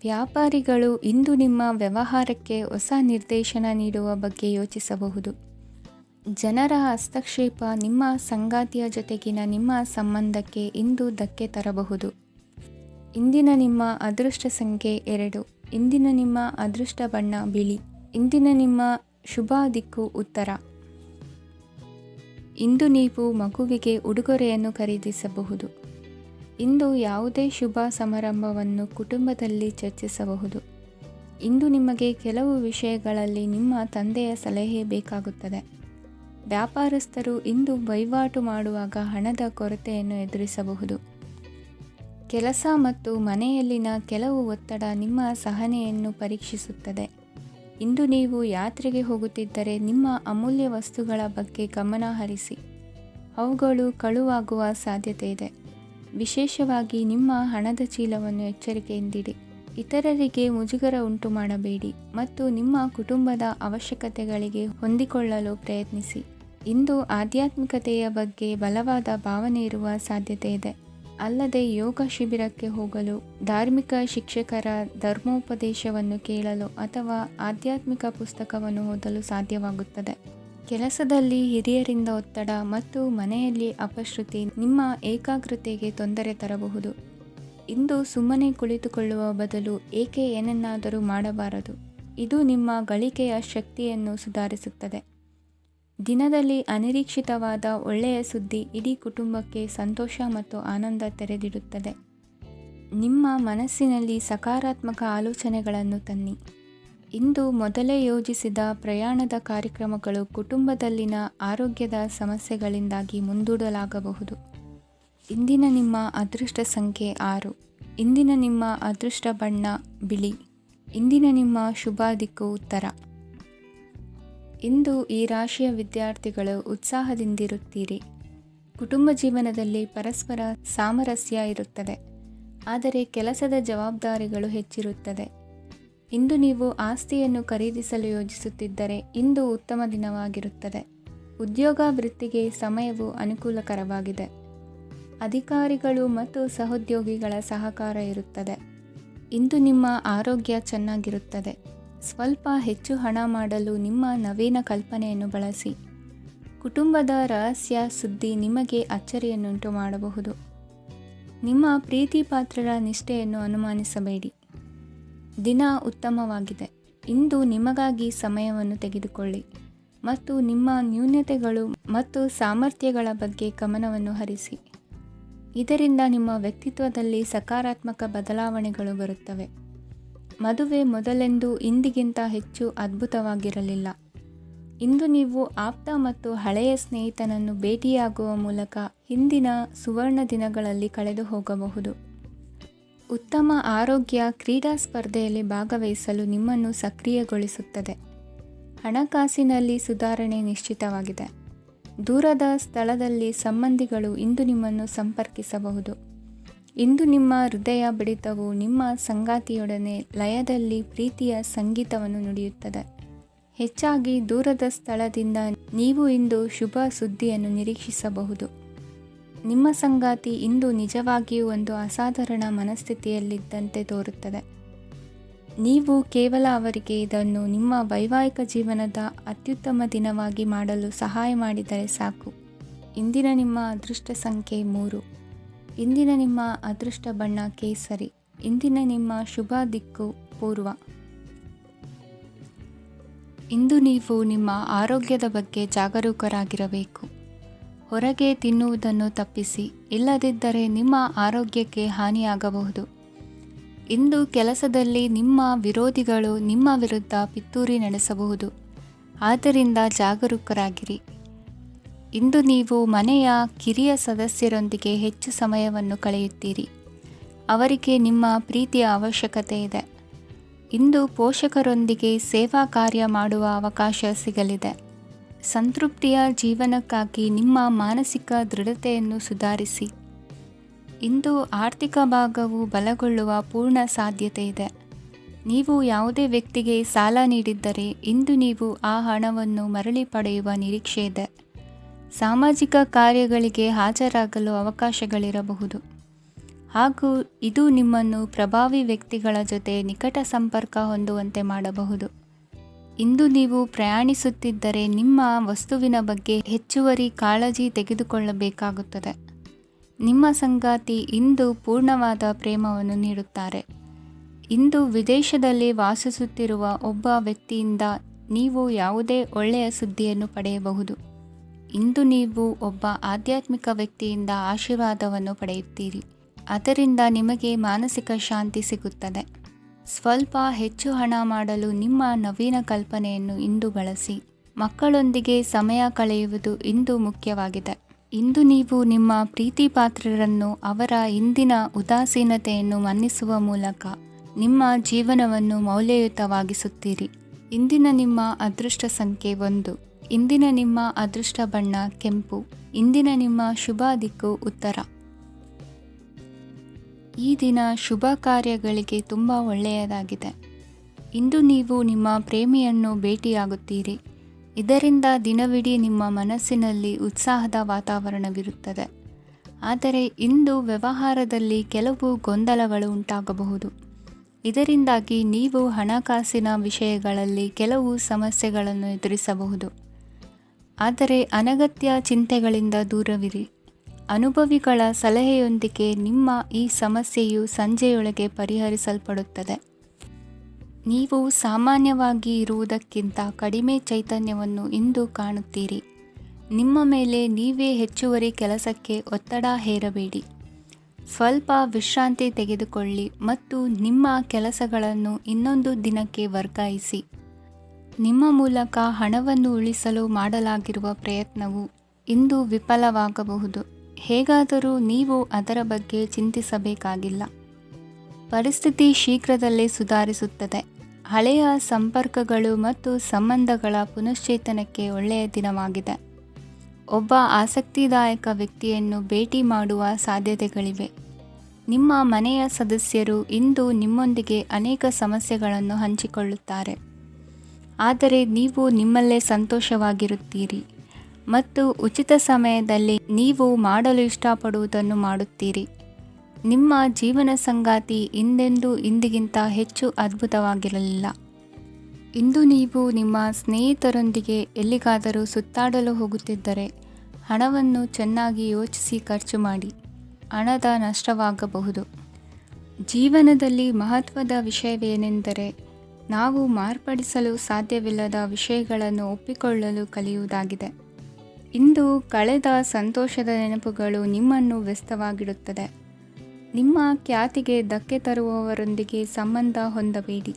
ವ್ಯಾಪಾರಿಗಳು ಇಂದು ನಿಮ್ಮ ವ್ಯವಹಾರಕ್ಕೆ ಹೊಸ ನಿರ್ದೇಶನ ನೀಡುವ ಬಗ್ಗೆ ಯೋಚಿಸಬಹುದು. ಜನರ ಹಸ್ತಕ್ಷೇಪ ನಿಮ್ಮ ಸಂಗಾತಿಯ ಜೊತೆಗಿನ ನಿಮ್ಮ ಸಂಬಂಧಕ್ಕೆ ಇಂದು ಧಕ್ಕೆ ತರಬಹುದು. ಇಂದಿನ ನಿಮ್ಮ ಅದೃಷ್ಟ ಸಂಖ್ಯೆ 2. ಇಂದಿನ ನಿಮ್ಮ ಅದೃಷ್ಟ ಬಣ್ಣ ಬಿಳಿ. ಇಂದಿನ ನಿಮ್ಮ ಶುಭ ದಿಕ್ಕು ಉತ್ತರ. ಇಂದು ನೀವು ಮಗುವಿಗೆ ಉಡುಗೊರೆಯನ್ನು ಖರೀದಿಸಬಹುದು. ಇಂದು ಯಾವುದೇ ಶುಭ ಸಮಾರಂಭವನ್ನು ಕುಟುಂಬದಲ್ಲಿ ಚರ್ಚಿಸಬಹುದು. ಇಂದು ನಿಮಗೆ ಕೆಲವು ವಿಷಯಗಳಲ್ಲಿ ನಿಮ್ಮ ತಂದೆಯ ಸಲಹೆ ಬೇಕಾಗುತ್ತದೆ. ವ್ಯಾಪಾರಸ್ಥರು ಇಂದು ವಹಿವಾಟು ಮಾಡುವಾಗ ಹಣದ ಕೊರತೆಯನ್ನು ಎದುರಿಸಬಹುದು. ಕೆಲಸ ಮತ್ತು ಮನೆಯಲ್ಲಿನ ಕೆಲವು ಒತ್ತಡ ನಿಮ್ಮ ಸಹನೆಯನ್ನು ಪರೀಕ್ಷಿಸುತ್ತದೆ. ಇಂದು ನೀವು ಯಾತ್ರೆಗೆ ಹೋಗುತ್ತಿದ್ದರೆ ನಿಮ್ಮ ಅಮೂಲ್ಯ ವಸ್ತುಗಳ ಬಗ್ಗೆ ಗಮನ ಹರಿಸಿ. ಅವುಗಳು ಕಳುವಾಗುವ ಸಾಧ್ಯತೆ ಇದೆ. ವಿಶೇಷವಾಗಿ ನಿಮ್ಮ ಹಣದ ಚೀಲವನ್ನು ಎಚ್ಚರಿಕೆಯಿಂದಿಡಿ. ಇತರರಿಗೆ ಮುಜುಗರ ಉಂಟು ಮಾಡಬೇಡಿ ಮತ್ತು ನಿಮ್ಮ ಕುಟುಂಬದ ಅವಶ್ಯಕತೆಗಳಿಗೆ ಹೊಂದಿಕೊಳ್ಳಲು ಪ್ರಯತ್ನಿಸಿ. ಇಂದು ಆಧ್ಯಾತ್ಮಿಕತೆಯ ಬಗ್ಗೆ ಬಲವಾದ ಭಾವನೆ ಇರುವ ಸಾಧ್ಯತೆ ಇದೆ. ಅಲ್ಲದೆ ಯೋಗ ಶಿಬಿರಕ್ಕೆ ಹೋಗಲು, ಧಾರ್ಮಿಕ ಶಿಕ್ಷಕರ ಧರ್ಮೋಪದೇಶವನ್ನು ಕೇಳಲು ಅಥವಾ ಆಧ್ಯಾತ್ಮಿಕ ಪುಸ್ತಕವನ್ನು ಓದಲು ಸಾಧ್ಯವಾಗುತ್ತದೆ. ಕೆಲಸದಲ್ಲಿ ಹಿರಿಯರಿಂದ ಒತ್ತಡ ಮತ್ತು ಮನೆಯಲ್ಲಿ ಅಪಶ್ರುತಿ ನಿಮ್ಮ ಏಕಾಗ್ರತೆಗೆ ತೊಂದರೆ ತರಬಹುದು. ಇಂದು ಸುಮ್ಮನೆ ಕುಳಿತುಕೊಳ್ಳುವ ಬದಲು ಏಕೆ ಏನನ್ನಾದರೂ ಮಾಡಬಾರದು. ಇದು ನಿಮ್ಮ ಗಳಿಕೆಯ ಶಕ್ತಿಯನ್ನು ಸುಧಾರಿಸುತ್ತದೆ. ದಿನದಲ್ಲಿ ಅನಿರೀಕ್ಷಿತವಾದ ಒಳ್ಳೆಯ ಸುದ್ದಿ ಇಡೀ ಕುಟುಂಬಕ್ಕೆ ಸಂತೋಷ ಮತ್ತು ಆನಂದ ತೆರೆದಿಡುತ್ತದೆ. ನಿಮ್ಮ ಮನಸ್ಸಿನಲ್ಲಿ ಸಕಾರಾತ್ಮಕ ಆಲೋಚನೆಗಳನ್ನು ತನ್ನಿ. ಇಂದು ಮೊದಲೇ ಯೋಜಿಸಿದ ಪ್ರಯಾಣದ ಕಾರ್ಯಕ್ರಮಗಳು ಕುಟುಂಬದಲ್ಲಿನ ಆರೋಗ್ಯದ ಸಮಸ್ಯೆಗಳಿಂದಾಗಿ ಮುಂದೂಡಲಾಗಬಹುದು. ಇಂದಿನ ನಿಮ್ಮ ಅದೃಷ್ಟ ಸಂಖ್ಯೆ 6. ಇಂದಿನ ನಿಮ್ಮ ಅದೃಷ್ಟ ಬಣ್ಣ ಬಿಳಿ. ಇಂದಿನ ನಿಮ್ಮ ಶುಭ ದಿಕ್ಕು ಉತ್ತರ. ಇಂದು ಈ ರಾಶಿಯ ವಿದ್ಯಾರ್ಥಿಗಳು ಉತ್ಸಾಹದಿಂದಿರುತ್ತೀರಿ. ಕುಟುಂಬ ಜೀವನದಲ್ಲಿ ಪರಸ್ಪರ ಸಾಮರಸ್ಯ ಇರುತ್ತದೆ, ಆದರೆ ಕೆಲಸದ ಜವಾಬ್ದಾರಿಗಳು ಹೆಚ್ಚಿರುತ್ತದೆ. ಇಂದು ನೀವು ಆಸ್ತಿಯನ್ನು ಖರೀದಿಸಲು ಯೋಜಿಸುತ್ತಿದ್ದರೆ ಇಂದು ಉತ್ತಮ ದಿನವಾಗಿರುತ್ತದೆ. ಉದ್ಯೋಗ ವೃತ್ತಿಗೆ ಸಮಯವು ಅನುಕೂಲಕರವಾಗಿದೆ. ಅಧಿಕಾರಿಗಳು ಮತ್ತು ಸಹೋದ್ಯೋಗಿಗಳ ಸಹಕಾರ ಇರುತ್ತದೆ. ಇಂದು ನಿಮ್ಮ ಆರೋಗ್ಯ ಚೆನ್ನಾಗಿರುತ್ತದೆ. ಸ್ವಲ್ಪ ಹೆಚ್ಚು ಹಣ ಮಾಡಲು ನಿಮ್ಮ ನವೀನ ಕಲ್ಪನೆಯನ್ನು ಬಳಸಿ. ಕುಟುಂಬದ ರಹಸ್ಯ ಸುದ್ದಿ ನಿಮಗೆ ಅಚ್ಚರಿಯನ್ನುಂಟು ಮಾಡಬಹುದು. ನಿಮ್ಮ ಪ್ರೀತಿ ಪಾತ್ರರ ನಿಷ್ಠೆಯನ್ನು ಅನುಮಾನಿಸಬೇಡಿ. ದಿನ ಉತ್ತಮವಾಗಿದೆ. ಇಂದು ನಿಮಗಾಗಿ ಸಮಯವನ್ನು ತೆಗೆದುಕೊಳ್ಳಿ ಮತ್ತು ನಿಮ್ಮ ನ್ಯೂನತೆಗಳು ಮತ್ತು ಸಾಮರ್ಥ್ಯಗಳ ಬಗ್ಗೆ ಗಮನವನ್ನು ಹರಿಸಿ. ಇದರಿಂದ ನಿಮ್ಮ ವ್ಯಕ್ತಿತ್ವದಲ್ಲಿ ಸಕಾರಾತ್ಮಕ ಬದಲಾವಣೆಗಳು ಬರುತ್ತವೆ. ಮದುವೆ ಮೊದಲೆಂದೂ ಇಂದಿಗಿಂತ ಹೆಚ್ಚು ಅದ್ಭುತವಾಗಿರಲಿಲ್ಲ. ಇಂದು ನೀವು ಆಪ್ತ ಮತ್ತು ಹಳೆಯ ಸ್ನೇಹಿತನನ್ನು ಭೇಟಿಯಾಗುವ ಮೂಲಕ ಹಿಂದಿನ ಸುವರ್ಣ ದಿನಗಳಲ್ಲಿ ಕಳೆದು ಹೋಗಬಹುದು. ಉತ್ತಮ ಆರೋಗ್ಯ ಕ್ರೀಡಾ ಸ್ಪರ್ಧೆಯಲ್ಲಿ ಭಾಗವಹಿಸಲು ನಿಮ್ಮನ್ನು ಸಕ್ರಿಯಗೊಳಿಸುತ್ತದೆ. ಹಣಕಾಸಿನಲ್ಲಿ ಸುಧಾರಣೆ ನಿಶ್ಚಿತವಾಗಿದೆ. ದೂರದ ಸ್ಥಳದಲ್ಲಿ ಸಂಬಂಧಿಗಳು ಇಂದು ನಿಮ್ಮನ್ನು ಸಂಪರ್ಕಿಸಬಹುದು. ಇಂದು ನಿಮ್ಮ ಹೃದಯ ಬಡಿತವು ನಿಮ್ಮ ಸಂಗಾತಿಯೊಡನೆ ಲಯದಲ್ಲಿ ಪ್ರೀತಿಯ ಸಂಗೀತವನ್ನು ನುಡಿಯುತ್ತದೆ. ಹೆಚ್ಚಾಗಿ ದೂರದ ಸ್ಥಳದಿಂದ ನೀವು ಇಂದು ಶುಭ ಸುದ್ದಿಯನ್ನು ನಿರೀಕ್ಷಿಸಬಹುದು. ನಿಮ್ಮ ಸಂಗಾತಿ ಇಂದು ನಿಜವಾಗಿಯೂ ಒಂದು ಅಸಾಧಾರಣ ಮನಸ್ಥಿತಿಯಲ್ಲಿದ್ದಂತೆ ತೋರುತ್ತದೆ. ನೀವು ಕೇವಲ ಅವರಿಗೆ ಇದನ್ನು ನಿಮ್ಮ ವೈವಾಹಿಕ ಜೀವನದ ಅತ್ಯುತ್ತಮ ದಿನವಾಗಿ ಮಾಡಲು ಸಹಾಯ ಮಾಡಿದರೆ ಸಾಕು. ಇಂದಿನ ನಿಮ್ಮ ಅದೃಷ್ಟ ಸಂಖ್ಯೆ 3. ಇಂದಿನ ನಿಮ್ಮ ಅದೃಷ್ಟ ಬಣ್ಣ ಕೇಸರಿ. ಇಂದಿನ ನಿಮ್ಮ ಶುಭ ದಿಕ್ಕು ಪೂರ್ವ. ಇಂದು ನೀವು ನಿಮ್ಮ ಆರೋಗ್ಯದ ಬಗ್ಗೆ ಜಾಗರೂಕರಾಗಿರಬೇಕು. ಹೊರಗೆ ತಿನ್ನುವುದನ್ನು ತಪ್ಪಿಸಿ, ಇಲ್ಲದಿದ್ದರೆ ನಿಮ್ಮ ಆರೋಗ್ಯಕ್ಕೆ ಹಾನಿಯಾಗಬಹುದು. ಇಂದು ಕೆಲಸದಲ್ಲಿ ನಿಮ್ಮ ವಿರೋಧಿಗಳು ನಿಮ್ಮ ವಿರುದ್ಧ ಪಿತೂರಿ ನಡೆಸಬಹುದು. ಆದ್ದರಿಂದ ಜಾಗರೂಕರಾಗಿರಿ. ಇಂದು ನೀವು ಮನೆಯ ಕಿರಿಯ ಸದಸ್ಯರೊಂದಿಗೆ ಹೆಚ್ಚು ಸಮಯವನ್ನು ಕಳೆಯುತ್ತೀರಿ. ಅವರಿಗೆ ನಿಮ್ಮ ಪ್ರೀತಿಯ ಅವಶ್ಯಕತೆ ಇದೆ. ಇಂದು ಪೋಷಕರೊಂದಿಗೆ ಸೇವಾ ಕಾರ್ಯ ಮಾಡುವ ಅವಕಾಶ ಸಿಗಲಿದೆ. ಸಂತೃಪ್ತಿಯ ಜೀವನಕ್ಕಾಗಿ ನಿಮ್ಮ ಮಾನಸಿಕ ದೃಢತೆಯನ್ನು ಸುಧಾರಿಸಿ. ಇಂದು ಆರ್ಥಿಕ ಭಾಗವು ಬಲಗೊಳ್ಳುವ ಪೂರ್ಣ ಸಾಧ್ಯತೆ ಇದೆ. ನೀವು ಯಾವುದೇ ವ್ಯಕ್ತಿಗೆ ಸಾಲ ನೀಡಿದ್ದರೆ ಇಂದು ನೀವು ಆ ಹಣವನ್ನು ಮರಳಿ ಪಡೆಯುವ ನಿರೀಕ್ಷೆ ಇದೆ. ಸಾಮಾಜಿಕ ಕಾರ್ಯಗಳಿಗೆ ಹಾಜರಾಗಲು ಅವಕಾಶಗಳಿರಬಹುದು ಹಾಗೂ ಇದು ನಿಮ್ಮನ್ನು ಪ್ರಭಾವಿ ವ್ಯಕ್ತಿಗಳ ಜೊತೆ ನಿಕಟ ಸಂಪರ್ಕ ಹೊಂದುವಂತೆ ಮಾಡಬಹುದು. ಇಂದು ನೀವು ಪ್ರಯಾಣಿಸುತ್ತಿದ್ದರೆ ನಿಮ್ಮ ವಸ್ತುವಿನ ಬಗ್ಗೆ ಹೆಚ್ಚುವರಿ ಕಾಳಜಿ ತೆಗೆದುಕೊಳ್ಳಬೇಕಾಗುತ್ತದೆ. ನಿಮ್ಮ ಸಂಗಾತಿ ಇಂದು ಪೂರ್ಣವಾದ ಪ್ರೇಮವನ್ನು ನೀಡುತ್ತಾರೆ. ಇಂದು ವಿದೇಶದಲ್ಲಿ ವಾಸಿಸುತ್ತಿರುವ ಒಬ್ಬ ವ್ಯಕ್ತಿಯಿಂದ ನೀವು ಯಾವುದೇ ಒಳ್ಳೆಯ ಸುದ್ದಿಯನ್ನು ಪಡೆಯಬಹುದು. ಇಂದು ನೀವು ಒಬ್ಬ ಆಧ್ಯಾತ್ಮಿಕ ವ್ಯಕ್ತಿಯಿಂದ ಆಶೀರ್ವಾದವನ್ನು ಪಡೆಯುತ್ತೀರಿ. ಅದರಿಂದ ನಿಮಗೆ ಮಾನಸಿಕ ಶಾಂತಿ ಸಿಗುತ್ತದೆ. ಸ್ವಲ್ಪ ಹೆಚ್ಚು ಹಣ ಮಾಡಲು ನಿಮ್ಮ ನವೀನ ಕಲ್ಪನೆಯನ್ನು ಇಂದು ಬಳಸಿ. ಮಕ್ಕಳೊಂದಿಗೆ ಸಮಯ ಕಳೆಯುವುದು ಇಂದು ಮುಖ್ಯವಾಗಿದೆ. ಇಂದು ನೀವು ನಿಮ್ಮ ಪ್ರೀತಿ ಪಾತ್ರರನ್ನು ಅವರ ಇಂದಿನ ಉದಾಸೀನತೆಯನ್ನು ಮನ್ನಿಸುವ ಮೂಲಕ ನಿಮ್ಮ ಜೀವನವನ್ನು ಮೌಲ್ಯಯುತವಾಗಿಸುತ್ತೀರಿ. ಇಂದಿನ ನಿಮ್ಮ ಅದೃಷ್ಟ ಸಂಖ್ಯೆ 1. ಇಂದಿನ ನಿಮ್ಮ ಅದೃಷ್ಟ ಬಣ್ಣ ಕೆಂಪು. ಇಂದಿನ ನಿಮ್ಮ ಶುಭ ದಿಕ್ಕು ಉತ್ತರ. ಈ ದಿನ ಶುಭ ಕಾರ್ಯಗಳಿಗೆ ತುಂಬ ಒಳ್ಳೆಯದಾಗಿದೆ. ಇಂದು ನೀವು ನಿಮ್ಮ ಪ್ರೇಮಿಯನ್ನು ಭೇಟಿಯಾಗುತ್ತೀರಿ. ಇದರಿಂದ ದಿನವಿಡೀ ನಿಮ್ಮ ಮನಸ್ಸಿನಲ್ಲಿ ಉತ್ಸಾಹದ ವಾತಾವರಣವಿರುತ್ತದೆ. ಆದರೆ ಇಂದು ವ್ಯವಹಾರದಲ್ಲಿ ಕೆಲವು ಗೊಂದಲಗಳು ಉಂಟಾಗಬಹುದು. ಇದರಿಂದಾಗಿ ನೀವು ಹಣಕಾಸಿನ ವಿಷಯಗಳಲ್ಲಿ ಕೆಲವು ಸಮಸ್ಯೆಗಳನ್ನು ಎದುರಿಸಬಹುದು. ಆದರೆ ಅನಗತ್ಯ ಚಿಂತೆಗಳಿಂದ ದೂರವಿರಿ. ಅನುಭವಿಗಳ ಸಲಹೆಯೊಂದಿಗೆ ನಿಮ್ಮ ಈ ಸಮಸ್ಯೆಯು ಸಂಜೆಯೊಳಗೆ ಪರಿಹರಿಸಲ್ಪಡುತ್ತದೆ. ನೀವು ಸಾಮಾನ್ಯವಾಗಿ ಇರುವುದಕ್ಕಿಂತ ಕಡಿಮೆ ಚೈತನ್ಯವನ್ನು ಇಂದು ಕಾಣುತ್ತೀರಿ. ನಿಮ್ಮ ಮೇಲೆ ನೀವೇ ಹೆಚ್ಚುವರಿ ಕೆಲಸಕ್ಕೆ ಒತ್ತಡ ಹೇರಬೇಡಿ. ಸ್ವಲ್ಪ ವಿಶ್ರಾಂತಿ ತೆಗೆದುಕೊಳ್ಳಿ ಮತ್ತು ನಿಮ್ಮ ಕೆಲಸಗಳನ್ನು ಇನ್ನೊಂದು ದಿನಕ್ಕೆ ವರ್ಗಾಯಿಸಿ. ನಿಮ್ಮ ಮೂಲಕ ಹಣವನ್ನು ಉಳಿಸಲು ಮಾಡಲಾಗಿರುವ ಪ್ರಯತ್ನವು ಇಂದು ವಿಫಲವಾಗಬಹುದು. ಹೇಗಾದರೂ ನೀವು ಅದರ ಬಗ್ಗೆ ಚಿಂತಿಸಬೇಕಾಗಿಲ್ಲ. ಪರಿಸ್ಥಿತಿ ಶೀಘ್ರದಲ್ಲೇ ಸುಧಾರಿಸುತ್ತದೆ. ಹಳೆಯ ಸಂಪರ್ಕಗಳು ಮತ್ತು ಸಂಬಂಧಗಳ ಪುನಶ್ಚೇತನಕ್ಕೆ ಒಳ್ಳೆಯ ದಿನವಾಗಿದೆ. ಒಬ್ಬ ಆಸಕ್ತಿದಾಯಕ ವ್ಯಕ್ತಿಯನ್ನು ಭೇಟಿ ಮಾಡುವ ಸಾಧ್ಯತೆಗಳಿವೆ. ನಿಮ್ಮ ಮನೆಯ ಸದಸ್ಯರು ಇಂದು ನಿಮ್ಮೊಂದಿಗೆ ಅನೇಕ ಸಮಸ್ಯೆಗಳನ್ನು ಹಂಚಿಕೊಳ್ಳುತ್ತಾರೆ. ಆದರೆ ನೀವು ನಿಮ್ಮಲ್ಲೇ ಸಂತೋಷವಾಗಿರುತ್ತೀರಿ ಮತ್ತು ಉಚಿತ ಸಮಯದಲ್ಲಿ ನೀವು ಮಾಡಲು ಇಷ್ಟಪಡುವುದನ್ನು ಮಾಡುತ್ತೀರಿ. ನಿಮ್ಮ ಜೀವನ ಸಂಗಾತಿ ಇಂದಿಗಿಂತ ಹೆಚ್ಚು ಅದ್ಭುತವಾಗಿರಲಿಲ್ಲ. ಇಂದು ನೀವು ನಿಮ್ಮ ಸ್ನೇಹಿತರೊಂದಿಗೆ ಎಲ್ಲಿಗಾದರೂ ಸುತ್ತಾಡಲು ಹೋಗುತ್ತಿದ್ದರೆ ಹಣವನ್ನು ಚೆನ್ನಾಗಿ ಯೋಚಿಸಿ ಖರ್ಚು ಮಾಡಿ. ಹಣದ ನಷ್ಟವಾಗಬಹುದು. ಜೀವನದಲ್ಲಿ ಮಹತ್ವದ ವಿಷಯವೇನೆಂದರೆ ನಾವು ಮಾರ್ಪಡಿಸಲು ಸಾಧ್ಯವಿಲ್ಲದ ವಿಷಯಗಳನ್ನು ಒಪ್ಪಿಕೊಳ್ಳಲು ಕಲಿಯುವುದಾಗಿದೆ. ಇಂದು ಕಳೆದ ಸಂತೋಷದ ನೆನಪುಗಳು ನಿಮ್ಮನ್ನು ವ್ಯಸ್ತವಾಗಿಡುತ್ತದೆ. ನಿಮ್ಮ ಖ್ಯಾತಿಗೆ ಧಕ್ಕೆ ತರುವವರೊಂದಿಗೆ ಸಂಬಂಧ ಹೊಂದಬೇಡಿ.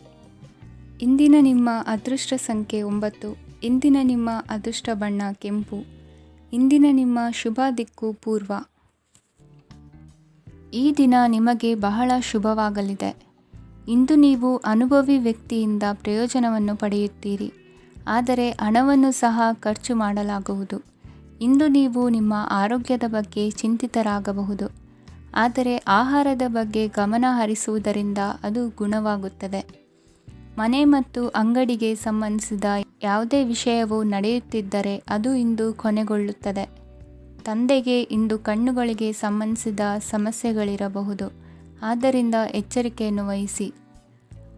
ಇಂದಿನ ನಿಮ್ಮ ಅದೃಷ್ಟ ಸಂಖ್ಯೆ 9. ಇಂದಿನ ನಿಮ್ಮ ಅದೃಷ್ಟ ಬಣ್ಣ ಕೆಂಪು. ಇಂದಿನ ನಿಮ್ಮ ಶುಭ ದಿಕ್ಕು ಪೂರ್ವ. ಈ ದಿನ ನಿಮಗೆ ಬಹಳ ಶುಭವಾಗಲಿದೆ. ಇಂದು ನೀವು ಅನುಭವಿ ವ್ಯಕ್ತಿಯಿಂದ ಪ್ರಯೋಜನವನ್ನು ಪಡೆಯುತ್ತೀರಿ. ಆದರೆ ಹಣವನ್ನು ಸಹ ಖರ್ಚು ಮಾಡಲಾಗುವುದು. ಇಂದು ನೀವು ನಿಮ್ಮ ಆರೋಗ್ಯದ ಬಗ್ಗೆ ಚಿಂತಿತರಾಗಬಹುದು. ಆದರೆ ಆಹಾರದ ಬಗ್ಗೆ ಗಮನ ಹರಿಸುವುದರಿಂದ ಅದು ಗುಣವಾಗುತ್ತದೆ. ಮನೆ ಮತ್ತು ಅಂಗಡಿಗೆ ಸಂಬಂಧಿಸಿದ ಯಾವುದೇ ವಿಷಯವು ನಡೆಯುತ್ತಿದ್ದರೆ ಅದು ಇಂದು ಕೊನೆಗೊಳ್ಳುತ್ತದೆ. ತಂದೆಗೆ ಇಂದು ಕಣ್ಣುಗಳಿಗೆ ಸಂಬಂಧಿಸಿದ ಸಮಸ್ಯೆಗಳಿರಬಹುದು, ಆದ್ದರಿಂದ ಎಚ್ಚರಿಕೆಯನ್ನು ವಹಿಸಿ.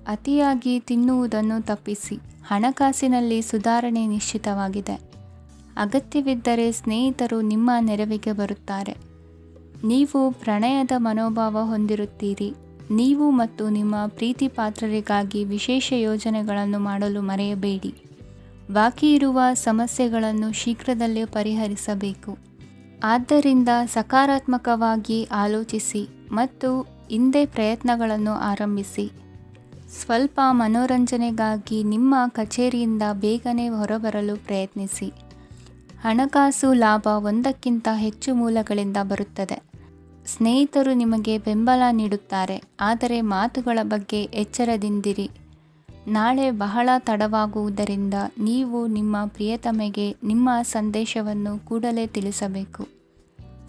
ಅತಿಯಾಗಿ ತಿನ್ನುವುದನ್ನು ತಪ್ಪಿಸಿ. ಹಣಕಾಸಿನಲ್ಲಿ ಸುಧಾರಣೆ ನಿಶ್ಚಿತವಾಗಿದೆ. ಅಗತ್ಯವಿದ್ದರೆ ಸ್ನೇಹಿತರು ನಿಮ್ಮ ನೆರವಿಗೆ ಬರುತ್ತಾರೆ. ನೀವು ಪ್ರಣಯದ ಮನೋಭಾವ ಹೊಂದಿರುತ್ತೀರಿ. ನೀವು ಮತ್ತು ನಿಮ್ಮ ಪ್ರೀತಿ ಪಾತ್ರರಿಗಾಗಿ ವಿಶೇಷ ಯೋಜನೆಗಳನ್ನು ಮಾಡಲು ಮರೆಯಬೇಡಿ. ಬಾಕಿ ಇರುವ ಸಮಸ್ಯೆಗಳನ್ನು ಶೀಘ್ರದಲ್ಲೇ ಪರಿಹರಿಸಬೇಕು. ಆದ್ದರಿಂದ ಸಕಾರಾತ್ಮಕವಾಗಿ ಆಲೋಚಿಸಿ ಮತ್ತು ಇಂದೇ ಪ್ರಯತ್ನಗಳನ್ನು ಆರಂಭಿಸಿ. ಸ್ವಲ್ಪ ಮನೋರಂಜನೆಗಾಗಿ ನಿಮ್ಮ ಕಚೇರಿಯಿಂದ ಬೇಗನೆ ಹೊರಬರಲು ಪ್ರಯತ್ನಿಸಿ. ಹಣಕಾಸು ಲಾಭ ಒಂದಕ್ಕಿಂತ ಹೆಚ್ಚು ಮೂಲಗಳಿಂದ ಬರುತ್ತದೆ. ಸ್ನೇಹಿತರು ನಿಮಗೆ ಬೆಂಬಲ ನೀಡುತ್ತಾರೆ, ಆದರೆ ಮಾತುಗಳ ಬಗ್ಗೆ ಎಚ್ಚರದಿಂದಿರಿ. ನಾಳೆ ಬಹಳ ತಡವಾಗುವುದರಿಂದ ನೀವು ನಿಮ್ಮ ಪ್ರಿಯತಮೆಗೆ ನಿಮ್ಮ ಸಂದೇಶವನ್ನು ಕೂಡಲೇ ತಿಳಿಸಬೇಕು.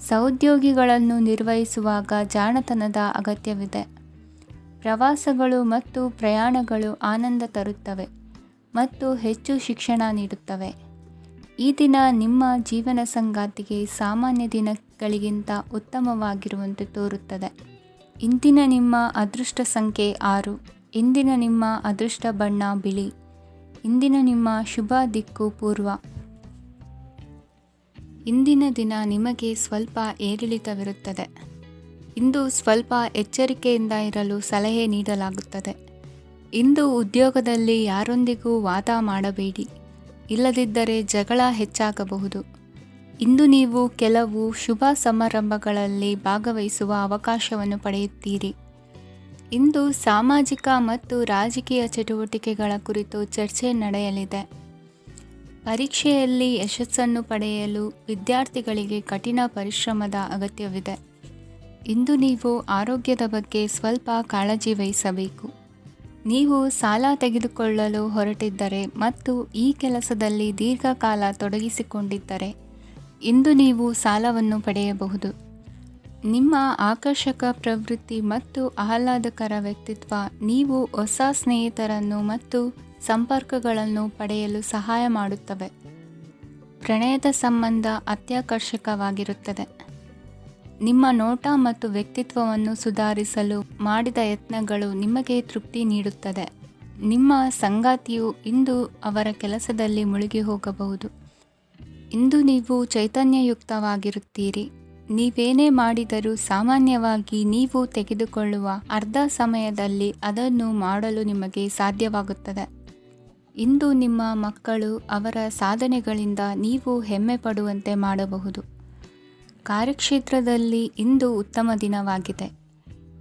ಸಹೋದ್ಯೋಗಿಗಳನ್ನು ನಿರ್ವಹಿಸುವಾಗ ಜಾಣತನದ ಅಗತ್ಯವಿದೆ. ಪ್ರವಾಸಗಳು ಮತ್ತು ಪ್ರಯಾಣಗಳು ಆನಂದ ತರುತ್ತವೆ ಮತ್ತು ಹೆಚ್ಚು ಶಿಕ್ಷಣ ನೀಡುತ್ತವೆ. ಈ ದಿನ ನಿಮ್ಮ ಜೀವನ ಸಂಗಾತಿಗೆ ಸಾಮಾನ್ಯ ದಿನಗಳಿಗಿಂತ ಉತ್ತಮವಾಗಿರುವಂತೆ ತೋರುತ್ತದೆ. ಇಂದಿನ ನಿಮ್ಮ ಅದೃಷ್ಟ ಸಂಖ್ಯೆ 6. ಇಂದಿನ ನಿಮ್ಮ ಅದೃಷ್ಟ ಬಣ್ಣ ಬಿಳಿ. ಇಂದಿನ ನಿಮ್ಮ ಶುಭ ದಿಕ್ಕು ಪೂರ್ವ. ಇಂದಿನ ದಿನ ನಿಮಗೆ ಸ್ವಲ್ಪ ಏರಿಳಿತವಿರುತ್ತದೆ. ಇಂದು ಸ್ವಲ್ಪ ಎಚ್ಚರಿಕೆಯಿಂದ ಇರಲು ಸಲಹೆ ನೀಡಲಾಗುತ್ತದೆ. ಇಂದು ಉದ್ಯೋಗದಲ್ಲಿ ಯಾರೊಂದಿಗೂ ವಾದ ಮಾಡಬೇಡಿ, ಇಲ್ಲದಿದ್ದರೆ ಜಗಳ ಹೆಚ್ಚಾಗಬಹುದು. ಇಂದು ನೀವು ಕೆಲವು ಶುಭ ಸಮಾರಂಭಗಳಲ್ಲಿ ಭಾಗವಹಿಸುವ ಅವಕಾಶವನ್ನು ಪಡೆಯುತ್ತೀರಿ. ಇಂದು ಸಾಮಾಜಿಕ ಮತ್ತು ರಾಜಕೀಯ ಚಟುವಟಿಕೆಗಳ ಕುರಿತು ಚರ್ಚೆ ನಡೆಯಲಿದೆ. ಪರೀಕ್ಷೆಯಲ್ಲಿ ಯಶಸ್ಸನ್ನು ಪಡೆಯಲು ವಿದ್ಯಾರ್ಥಿಗಳಿಗೆ ಕಠಿಣ ಪರಿಶ್ರಮದ ಅಗತ್ಯವಿದೆ. ಇಂದು ನೀವು ಆರೋಗ್ಯದ ಬಗ್ಗೆ ಸ್ವಲ್ಪ ಕಾಳಜಿ ವಹಿಸಬೇಕು. ನೀವು ಸಾಲ ತೆಗೆದುಕೊಳ್ಳಲು ಹೊರಟಿದ್ದರೆ ಮತ್ತು ಈ ಕೆಲಸದಲ್ಲಿ ದೀರ್ಘಕಾಲ ತೊಡಗಿಸಿಕೊಂಡಿದ್ದರೆ ಇಂದು ನೀವು ಸಾಲವನ್ನು ಪಡೆಯಬಹುದು. ನಿಮ್ಮ ಆಕರ್ಷಕ ಪ್ರವೃತ್ತಿ ಮತ್ತು ಆಹ್ಲಾದಕರ ವ್ಯಕ್ತಿತ್ವ ನೀವು ಹೊಸ ಸ್ನೇಹಿತರನ್ನು ಮತ್ತು ಸಂಪರ್ಕಗಳನ್ನು ಪಡೆಯಲು ಸಹಾಯ ಮಾಡುತ್ತವೆ. ಪ್ರಣಯದ ಸಂಬಂಧ ಅತ್ಯಾಕರ್ಷಕವಾಗಿರುತ್ತದೆ. ನಿಮ್ಮ ನೋಟ ಮತ್ತು ವ್ಯಕ್ತಿತ್ವವನ್ನು ಸುಧಾರಿಸಲು ಮಾಡಿದ ಯತ್ನಗಳು ನಿಮಗೆ ತೃಪ್ತಿ ನೀಡುತ್ತದೆ. ನಿಮ್ಮ ಸಂಗಾತಿಯು ಇಂದು ಅವರ ಕೆಲಸದಲ್ಲಿ ಮುಳುಗಿ ಹೋಗಬಹುದು. ಇಂದು ನೀವು ಚೈತನ್ಯಯುಕ್ತವಾಗಿರುತ್ತೀರಿ. ನೀವೇನೇ ಮಾಡಿದರೂ ಸಾಮಾನ್ಯವಾಗಿ ನೀವು ತೆಗೆದುಕೊಳ್ಳುವ ಅರ್ಧ ಸಮಯದಲ್ಲಿ ಅದನ್ನು ಮಾಡಲು ನಿಮಗೆ ಸಾಧ್ಯವಾಗುತ್ತದೆ. ಇಂದು ನಿಮ್ಮ ಮಕ್ಕಳು ಅವರ ಸಾಧನೆಗಳಿಂದ ನೀವು ಹೆಮ್ಮೆ ಪಡುವಂತೆ ಮಾಡಬಹುದು. ಕಾರ್ಯಕ್ಷೇತ್ರದಲ್ಲಿ ಇಂದು ಉತ್ತಮ ದಿನವಾಗಿದೆ.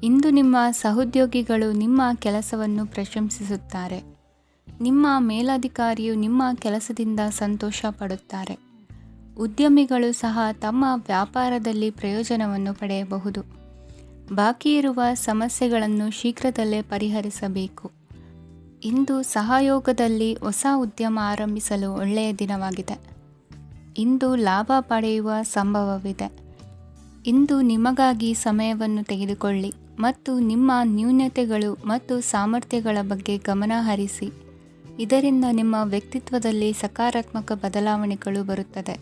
ಇಂದು ನಿಮ್ಮ ಸಹೋದ್ಯೋಗಿಗಳು ನಿಮ್ಮ ಕೆಲಸವನ್ನು ಪ್ರಶಂಸಿಸುತ್ತಾರೆ. ನಿಮ್ಮ ಮೇಲಧಿಕಾರಿಯು ನಿಮ್ಮ ಕೆಲಸದಿಂದ ಸಂತೋಷ ಪಡುತ್ತಾರೆ. ಉದ್ಯಮಿಗಳು ಸಹ ತಮ್ಮ ವ್ಯಾಪಾರದಲ್ಲಿ ಪ್ರಯೋಜನವನ್ನು ಪಡೆಯಬಹುದು. ಬಾಕಿ ಇರುವ ಸಮಸ್ಯೆಗಳನ್ನು ಶೀಘ್ರದಲ್ಲೇ ಪರಿಹರಿಸಬೇಕು. ಇಂದು ಸಹಯೋಗದಲ್ಲಿ ಹೊಸ ಉದ್ಯಮ ಆರಂಭಿಸಲು ಒಳ್ಳೆಯ ದಿನವಾಗಿದೆ. ಇಂದು ಲಾಭ ಪಡೆಯುವ ಸಂಭವವಿದೆ. ಇಂದು ನಿಮಗಾಗಿ ಸಮಯವನ್ನು ತೆಗೆದುಕೊಳ್ಳಿ ಮತ್ತು ನಿಮ್ಮ ನ್ಯೂನತೆಗಳು ಮತ್ತು ಸಾಮರ್ಥ್ಯಗಳ ಬಗ್ಗೆ ಗಮನ ಹರಿಸಿ. ಇದರಿಂದ ನಿಮ್ಮ ವ್ಯಕ್ತಿತ್ವದಲ್ಲಿ ಸಕಾರಾತ್ಮಕ ಬದಲಾವಣೆಗಳು ಬರುತ್ತದೆ.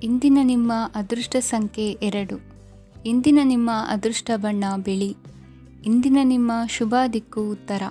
ಇಂದಿನ ನಿಮ್ಮ ಅದೃಷ್ಟ ಸಂಖ್ಯೆ 2. ಇಂದಿನ ನಿಮ್ಮ ಅದೃಷ್ಟ ಬಣ್ಣ ಬಿಳಿ. ಇಂದಿನ ನಿಮ್ಮ ಶುಭ ದಿಕ್ಕು ಉತ್ತರ.